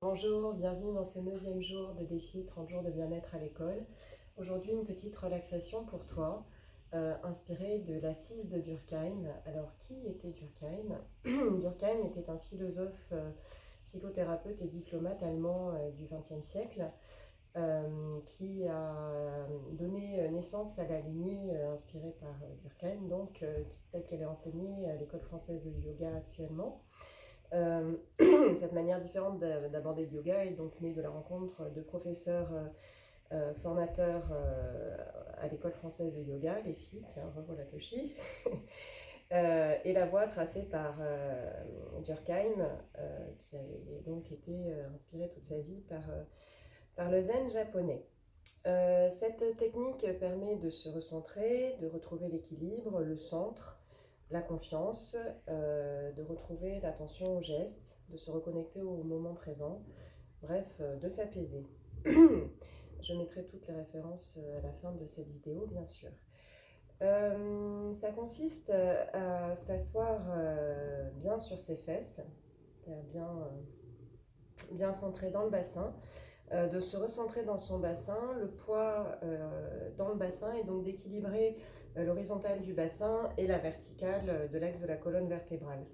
Bonjour, bienvenue dans ce 9e jour de défi 30 jours de bien-être à l'école. Aujourd'hui, une petite relaxation pour toi, inspirée de l'assise de Durkheim. Alors, qui était Durkheim? Durkheim était un philosophe, psychothérapeute et diplomate allemand du XXe siècle qui a donné naissance à la lignée inspirée par Durkheim, donc telle qu'elle est enseignée à l'école française de yoga actuellement. Cette manière différente d'aborder le yoga est donc née de la rencontre de professeurs formateurs à l'école française de yoga, les filles, tiens, revoilà Toshi, et la voie tracée par Durkheim, qui a donc été inspiré toute sa vie par le zen japonais. Cette technique permet de se recentrer, de retrouver l'équilibre, le centre, la confiance, de retrouver l'attention aux gestes, de se reconnecter au moment présent, bref, de s'apaiser. Je mettrai toutes les références à la fin de cette vidéo, bien sûr. Ça consiste à s'asseoir bien sur ses fesses, c'est-à-dire bien centré dans le bassin, de se recentrer dans son bassin, le poids dans le bassin, et donc d'équilibrer l'horizontale du bassin et la verticale de l'axe de la colonne vertébrale.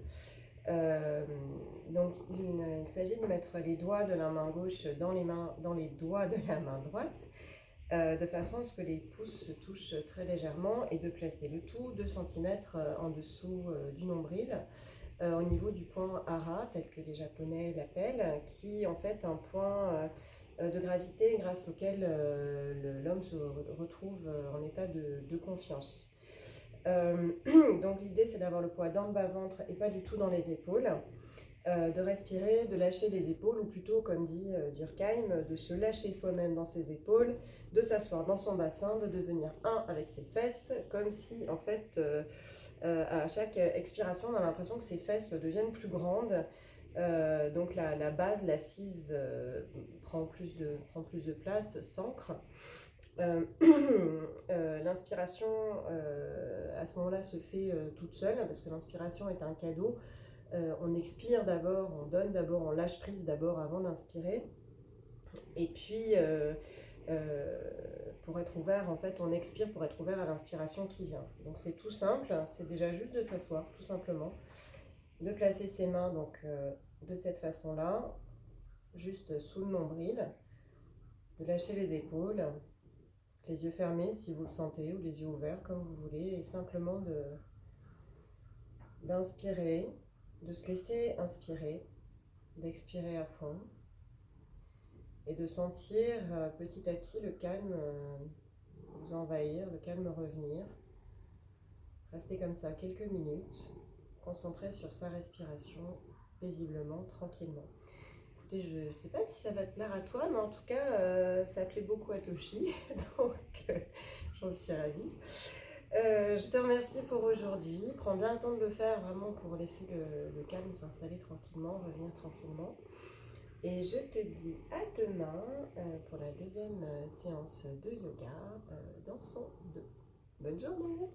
Donc il s'agit de mettre les doigts de la main gauche dans les doigts de la main droite, de façon à ce que les pouces se touchent très légèrement, et de placer le tout 2 cm en dessous du nombril, au niveau du point hara, tel que les Japonais l'appellent, qui est en fait un point de gravité grâce auquel l'homme se retrouve en état de confiance. Donc l'idée, c'est d'avoir le poids dans le bas-ventre et pas du tout dans les épaules, de respirer, de lâcher les épaules, ou plutôt, comme dit Durkheim, de se lâcher soi-même dans ses épaules, de s'asseoir dans son bassin, de devenir un avec ses fesses, comme si en fait à chaque expiration on a l'impression que ses fesses deviennent plus grandes. Donc la base, l'assise, prend plus de place, s'ancre. L'inspiration à ce moment-là se fait toute seule, parce que l'inspiration est un cadeau. On expire d'abord, on donne d'abord, on lâche prise d'abord avant d'inspirer. Et puis, pour être ouvert, en fait, on expire pour être ouvert à l'inspiration qui vient. Donc c'est tout simple, c'est déjà juste de s'asseoir, tout simplement. De placer ses mains donc de cette façon-là, juste sous le nombril, de lâcher les épaules, les yeux fermés si vous le sentez, ou les yeux ouverts comme vous voulez, et simplement d'inspirer, de se laisser inspirer, d'expirer à fond, et de sentir petit à petit le calme vous envahir, le calme revenir. Restez comme ça quelques minutes, concentré sur sa respiration, paisiblement, tranquillement. Écoutez, je ne sais pas si ça va te plaire à toi, mais en tout cas, ça plaît beaucoup à Toshi, donc j'en suis ravie. Je te remercie pour aujourd'hui. Prends bien le temps de le faire, vraiment, pour laisser le calme s'installer tranquillement, revenir tranquillement. Et je te dis à demain pour la 2e séance de yoga, dansons 2. Bonne journée!